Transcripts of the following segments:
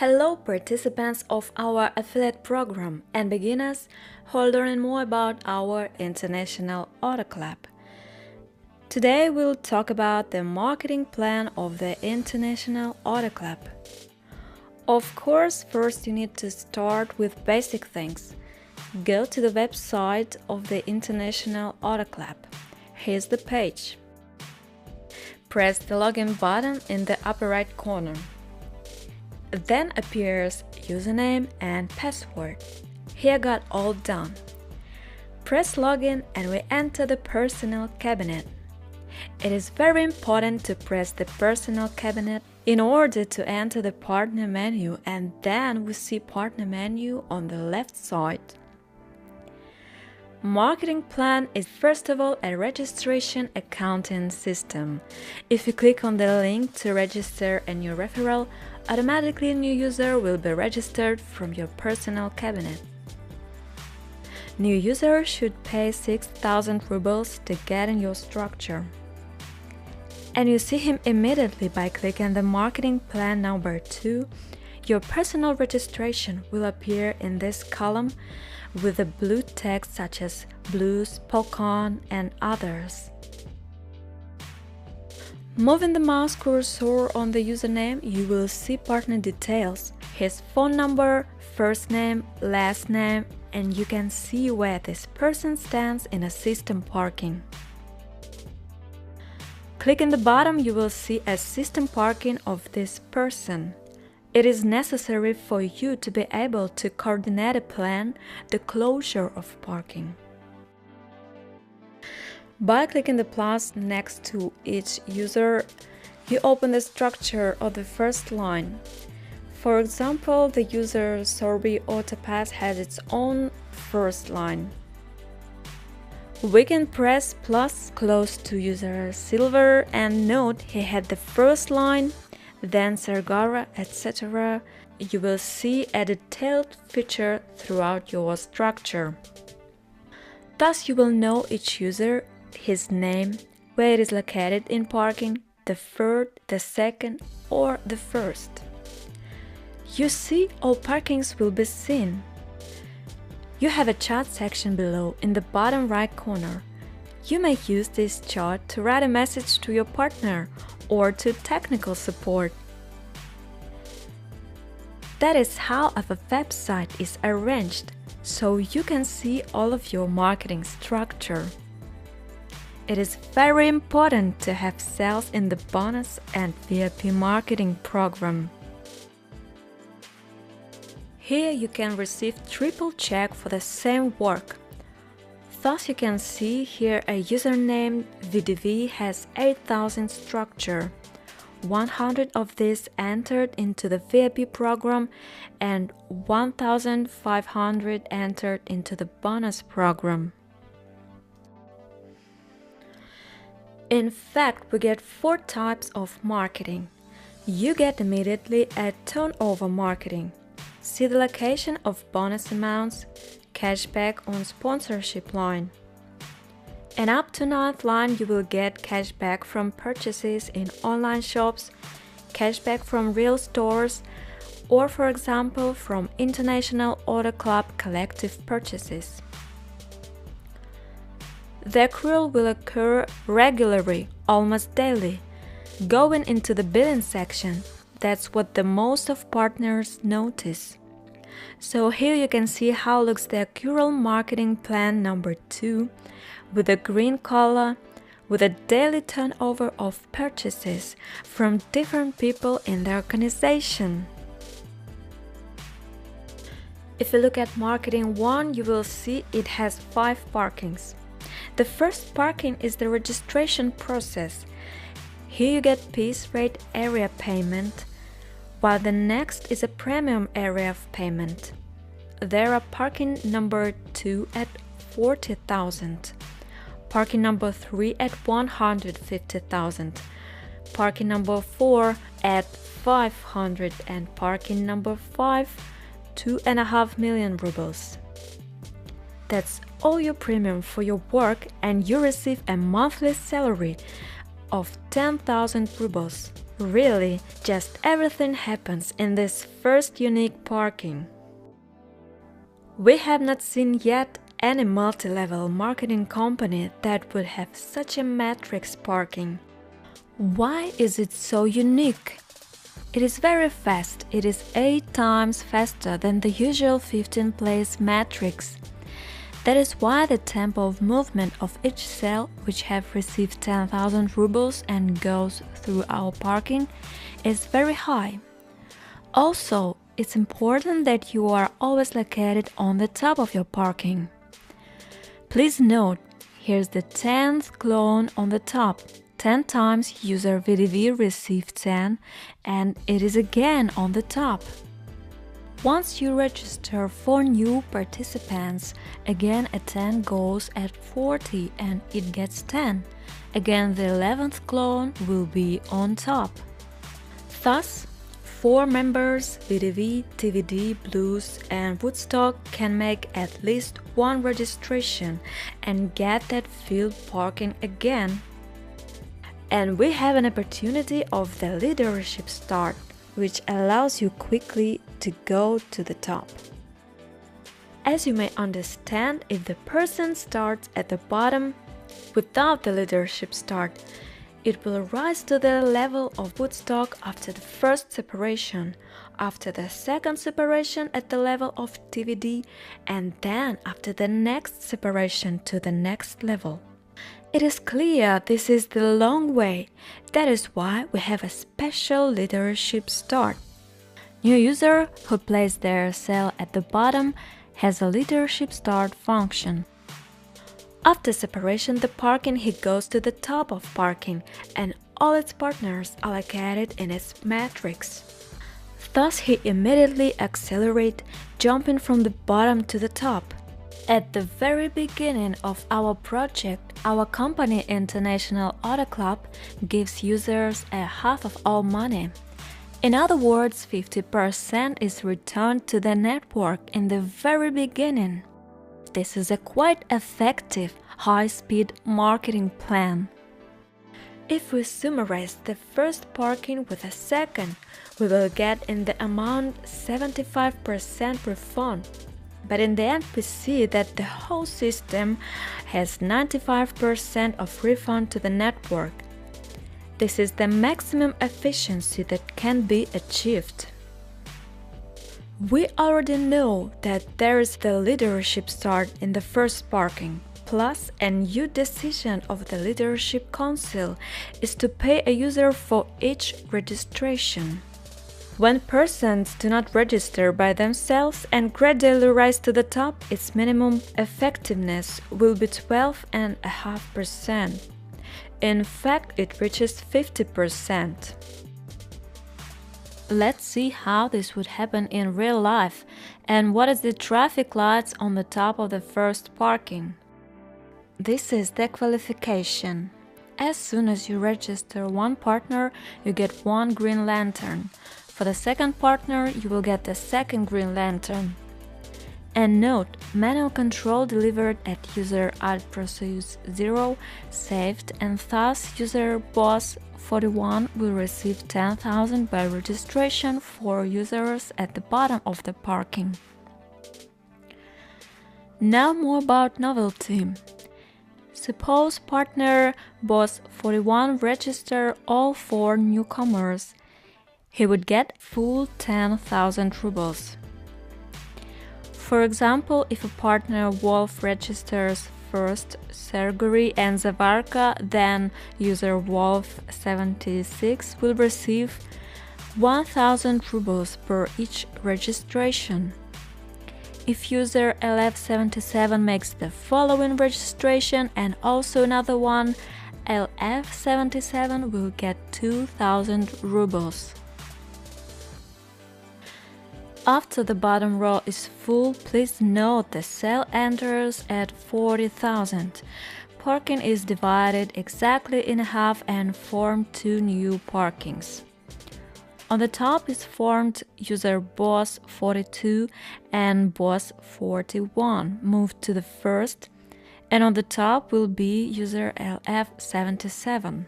Hello participants of our affiliate program and beginners who are learning more about our International Auto Club. Today we'll talk about the marketing plan of the International Auto Club. Of course, first you need to start with basic things. Go to the website of the International Auto Club. Here's the page. Press the login button in the upper right corner. Then appears username and password. Here got all done. Press login and we enter the personal cabinet. It is very important to press the personal cabinet in order to enter the partner menu, and then we see partner menu on the left side. Marketing plan is first of all a registration accounting system. If you click on the link to register a new referral, automatically a new user will be registered from your personal cabinet. New users should pay 6,000 rubles to get in your structure. And you see him immediately by clicking the marketing plan number 2. Your personal registration will appear in this column with the blue text such as blues, polka, and others. Moving the mouse cursor on the username, you will see partner details, his phone number, first name, last name, and you can see where this person stands in a system parking. Click in the bottom, you will see a system parking of this person. It is necessary for you to be able to coordinate a plan the closure of parking. By clicking the plus next to each user, you open the structure of the first line. For example, the user Sorby Autopass has its own first line. We can press plus close to user Silver and note he had the first line, then Sergara, etc. You will see a detailed feature throughout your structure. Thus you will know each user, his name, where it is located in parking, the third, the second, or the first. You see all parkings will be seen. You have a chat section below in the bottom right corner. You may use this chat to write a message to your partner or to technical support. That is how a website is arranged, so you can see all of your marketing structure. It is very important to have sales in the bonus and VIP marketing program. Here you can receive triple check for the same work. Thus you can see here a username VDV has 8,000 structure. 100 of this entered into the VIP program and 1,500 entered into the bonus program. In fact, we get 4 types of marketing. You get immediately a turnover marketing. See the location of bonus amounts, cashback on sponsorship line. And up to 9th line you will get cashback from purchases in online shops, cashback from real stores, or for example from International Auto Club collective purchases. The accrual will occur regularly, almost daily. Going into the billing section, that's what the most of partners notice. So here you can see how looks the accrual marketing plan number 2 with a green color, with a daily turnover of purchases from different people in the organization. If you look at marketing 1, you will see it has 5 parkings. The first parking is the registration process. Here you get piece rate area payment, while the next is a premium area of payment. There are parking number 2 at 40,000, parking number 3 at 150,000, parking number 4 at 500, and parking number 5 2.5 million rubles. That's all your premium for your work, and you receive a monthly salary of 10,000 rubles. Really, just everything happens in this first unique parking. We have not seen yet any multi-level marketing company that would have such a matrix parking. Why is it so unique? It is very fast. It is 8 times faster than the usual 15-place matrix. That is why the tempo of movement of each cell, which have received 10,000 rubles and goes through our parking, is very high. Also, it's important that you are always located on the top of your parking. Please note, here's the 10th clone on the top. 10 times user VDV received 10 and it is again on the top. Once you register 4 new participants, again a 10 goes at 40 and it gets 10. Again the 11th clone will be on top. Thus, 4 members VDV, TVD, Blues and Woodstock can make at least 1 registration and get that field parking again. And we have an opportunity of the leadership start, which allows you quickly to go to the top. As you may understand, if the person starts at the bottom without the leadership start, it will rise to the level of Woodstock after the first separation, after the second separation at the level of TVD, and then after the next separation to the next level. It is clear this is the long way. That is why we have a special leadership start. New user who places their cell at the bottom has a leadership start function. After separation the parking, he goes to the top of parking and all its partners are located in its matrix. Thus he immediately accelerates, jumping from the bottom to the top. At the very beginning of our project, our company International Auto Club gives users a half of all money. In other words, 50% is returned to the network in the very beginning. This is a quite effective, high-speed marketing plan. If we summarize the first parking with a second, we will get in the amount 75% refund. But in the end we see that the whole system has 95% of refund to the network. This is the maximum efficiency that can be achieved. We already know that there is the leadership start in the first parking, plus a new decision of the leadership council is to pay a user for each registration. When persons do not register by themselves and gradually rise to the top, its minimum effectiveness will be 12.5%. In fact, it reaches 50%. Let's see how this would happen in real life and what is the traffic lights on the top of the first parking. This is the qualification. As soon as you register one partner, you get one green lantern. For the second partner, you will get the second green lantern. And note, manual control delivered at user alt process 0 saved, and thus user boss 41 will receive 10,000 by registration for users at the bottom of the parking. Now more about novelty. Suppose partner boss 41 register all 4 newcomers. He would get full 10,000 rubles. For example, if a partner Wolf registers first Serguri and Zavarka, then user Wolf76 will receive 1,000 rubles per each registration. If user LF77 makes the following registration and also another one, LF77 will get 2,000 rubles. After the bottom row is full, please note the cell enters at 40,000. Parking is divided exactly in half and form 2 new parkings. On the top is formed user boss 42 and boss 41 moved to the first, and on the top will be user LF77.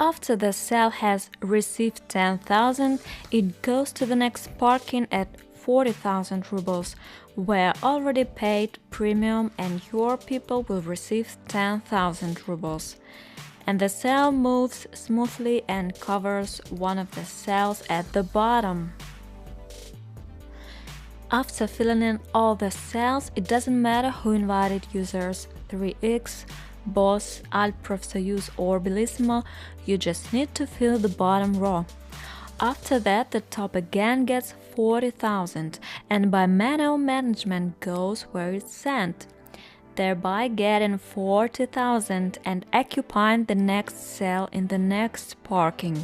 After the cell has received 10,000, it goes to the next parking at 40,000 rubles, where already paid premium and your people will receive 10,000 rubles. And the cell moves smoothly and covers one of the cells at the bottom. After filling in all the cells, it doesn't matter who invited users, 3x, Boss, Alt, Profsoyuz or Bellissimo, you just need to fill the bottom row. After that, the top again gets 40,000 and by manual management goes where it's sent, thereby getting 40,000 and occupying the next cell in the next parking.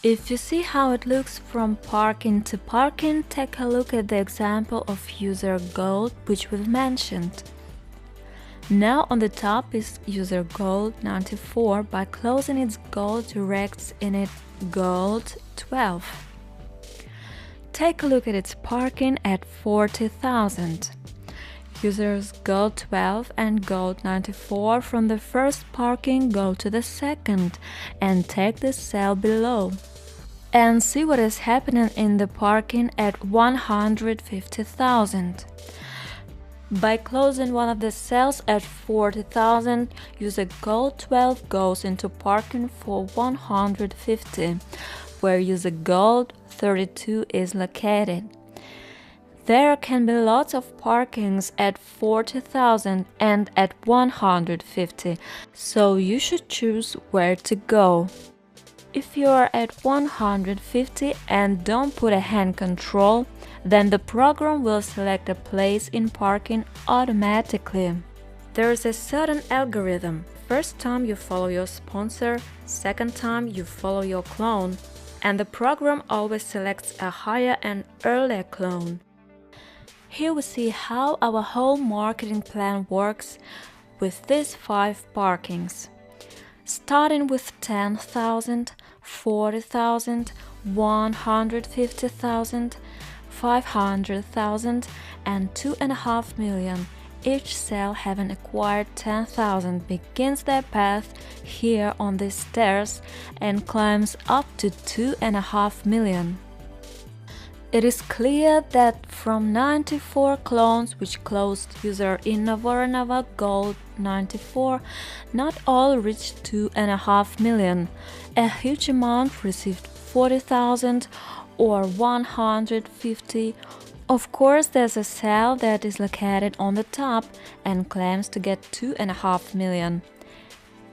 If you see how it looks from parking to parking, take a look at the example of user gold which we've mentioned. Now on the top is user gold 94. By closing its gold directs in it gold 12. Take a look at its parking at 40,000. Users gold 12 and gold 94 from the first parking go to the second and take the cell below. And see what is happening in the parking at 150,000. By closing one of the cells at 40,000, user gold 12 goes into parking for 150, where user gold 32 is located. There can be lots of parkings at 40,000 and at 150, so you should choose where to go. If you are at 150 and don't put a hand control, then the program will select a place in parking automatically. There is a certain algorithm. First time you follow your sponsor, second time you follow your clone, and the program always selects a higher and earlier clone. Here we see how our whole marketing plan works with these 5 parkings. Starting with 10,000, 40,000, 150,000, 500,000 and 2.5 million. Each cell having acquired 10,000 begins their path here on these stairs and climbs up to 2.5 million. It is clear that from 94 clones which closed user in Voronova Gold 94, not all reached 2.5 million. A huge amount received 40,000 or 150. Of course, there's a cell that is located on the top and claims to get 2.5 million.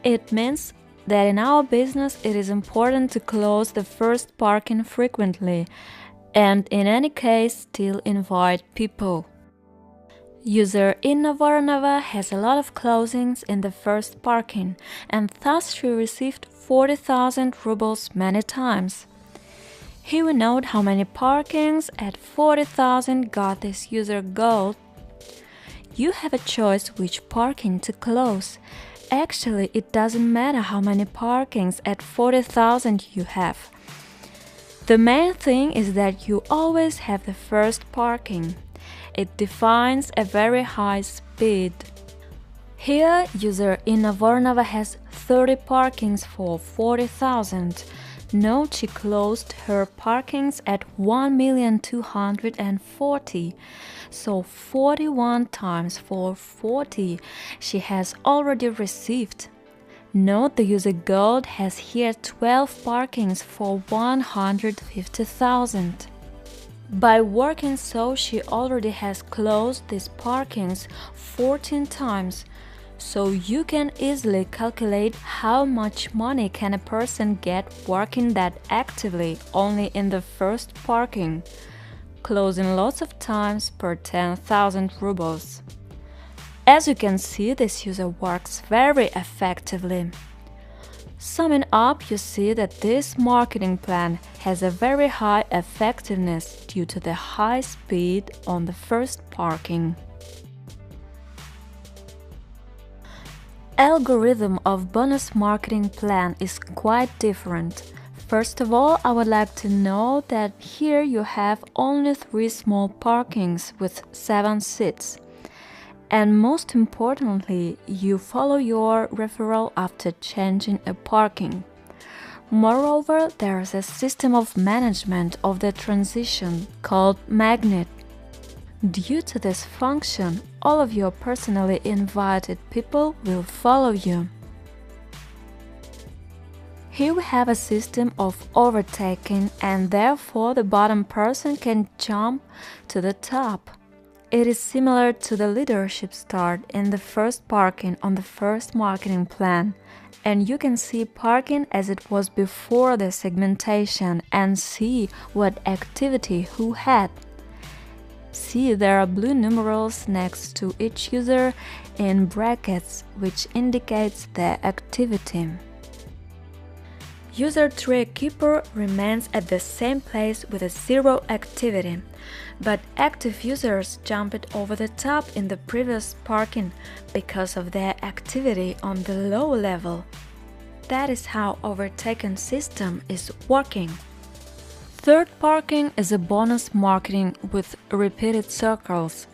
It means that in our business it is important to close the first parking frequently and in any case still invite people. User Inna Voronova has a lot of closings in the first parking and thus she received 40,000 rubles many times. Here we note how many parkings at 40,000 got this user gold. You have a choice which parking to close. Actually, it doesn't matter how many parkings at 40,000 you have. The main thing is that you always have the first parking. It defines a very high speed. Here, user Inna Voronova has 30 parkings for 40,000. Note she closed her parkings at 1,240,000, so 41 times for 40 she has already received. Note the user gold has here 12 parkings for 150,000. By working so, she already has closed these parkings 14 times. So you can easily calculate how much money can a person get working that actively only in the first parking, closing lots of times per 10,000 rubles. As you can see, this user works very effectively. Summing up, you see that this marketing plan has a very high effectiveness due to the high speed on the first parking. Algorithm of bonus marketing plan is quite different. First of all, I would like to know that here you have only 3 small parkings with 7 seats. And most importantly, you follow your referral after changing a parking. Moreover, there is a system of management of the transition called magnet. Due to this function, all of your personally invited people will follow you. Here we have a system of overtaking, and therefore the bottom person can jump to the top. It is similar to the leadership start in the first parking on the first marketing plan, and you can see parking as it was before the segmentation and see what activity who had. See, there are blue numerals next to each user in brackets, which indicates their activity. User tree keeper remains at the same place with a zero activity, but active users jumped over the top in the previous parking because of their activity on the low level. That is how overtaken system is working. Third parking is a bonus marketing with repeated circles.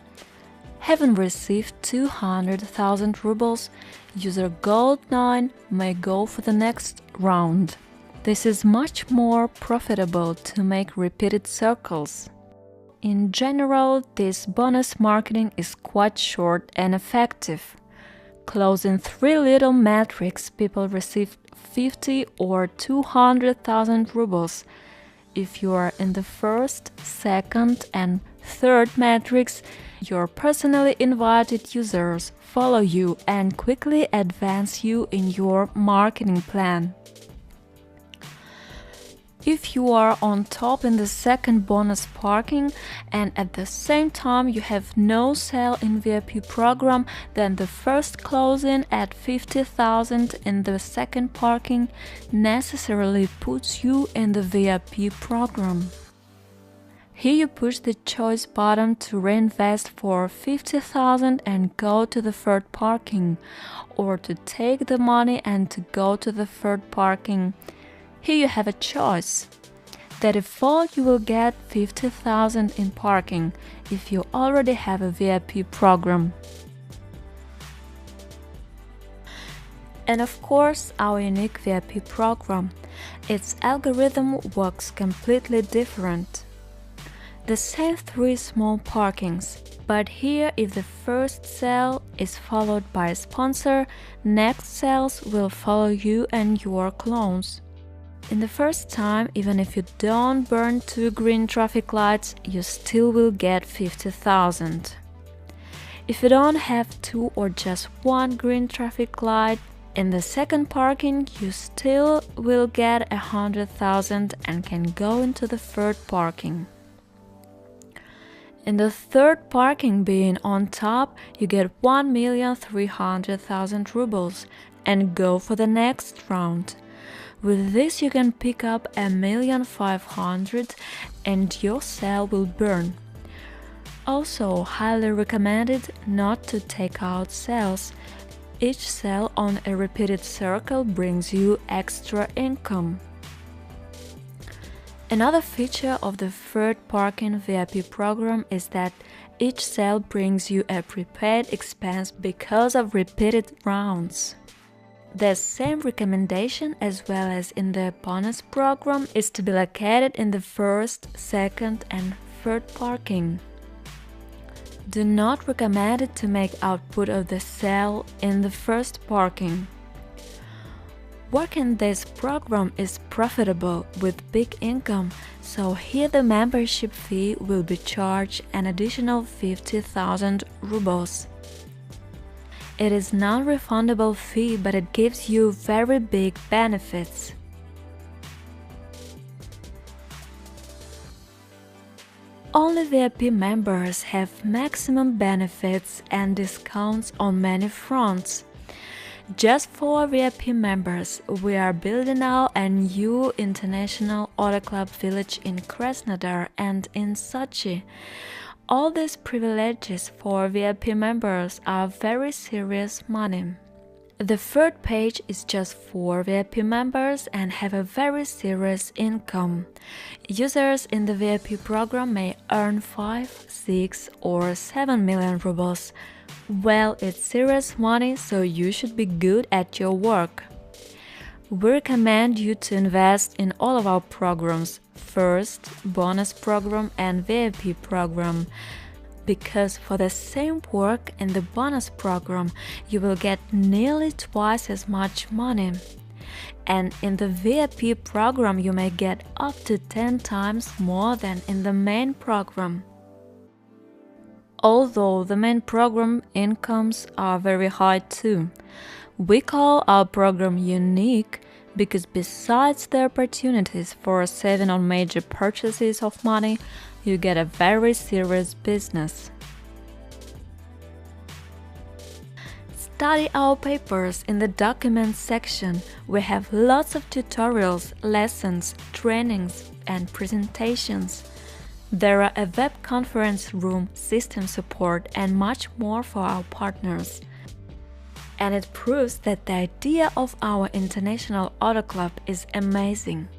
Having received 200,000 rubles, user Gold 9 may go for the next round. This is much more profitable to make repeated circles. In general, this bonus marketing is quite short and effective. Closing 3 little metrics, people receive 50 or 200,000 rubles. If you are in the first, second and third metrics, your personally invited users follow you and quickly advance you in your marketing plan. If you are on top in the second bonus parking and at the same time you have no sale in VIP program, then the first closing at 50,000 in the second parking necessarily puts you in the VIP program. Here you push the choice button to reinvest for 50,000 and go to the third parking, or to take the money and to go to the third parking. Here you have a choice. The default you will get 50,000 in parking if you already have a VIP program. And of course, our unique VIP program. Its algorithm works completely different. The same 3 small parkings, but here if the first sale is followed by a sponsor, next sales will follow you and your clones. In the first time, even if you don't burn 2 green traffic lights, you still will get 50,000. If you don't have 2 or just 1 green traffic light, in the second parking you still will get 100,000 and can go into the third parking. In the third parking being on top, you get 1,300,000 rubles and go for the next round. With this you can pick up 1,500,000 and your cell will burn. Also highly recommended not to take out cells. Each cell on a repeated circle brings you extra income. Another feature of the third parking VIP program is that each cell brings you a prepaid expense because of repeated rounds. The same recommendation as well as in the bonus program is to be located in the first, second and third parking. Do not recommend it to make output of the cell in the first parking. Working this program is profitable with big income, so here the membership fee will be charged an additional 50,000 rubles. It is non-refundable fee, but it gives you very big benefits. Only VIP members have maximum benefits and discounts on many fronts. Just for VIP members, we are building now a new international auto club village in Krasnodar and in Sochi. All these privileges for VIP members are very serious money. The third page is just for VIP members and have a very serious income. Users in the VIP program may earn 5, 6 or 7 million rubles, Well, it's serious money, so you should be good at your work. We recommend you to invest in all of our programs, first, bonus program and VIP program, because for the same work in the bonus program, you will get nearly twice as much money. And in the VIP program, you may get up to 10 times more than in the main program. Although the main program incomes are very high too. We call our program unique because besides the opportunities for saving on major purchases of money, you get a very serious business. Study our papers in the documents section. We have lots of tutorials, lessons, trainings, and presentations. There are a web conference room, system support, and much more for our partners. And it proves that the idea of our International Auto Club is amazing.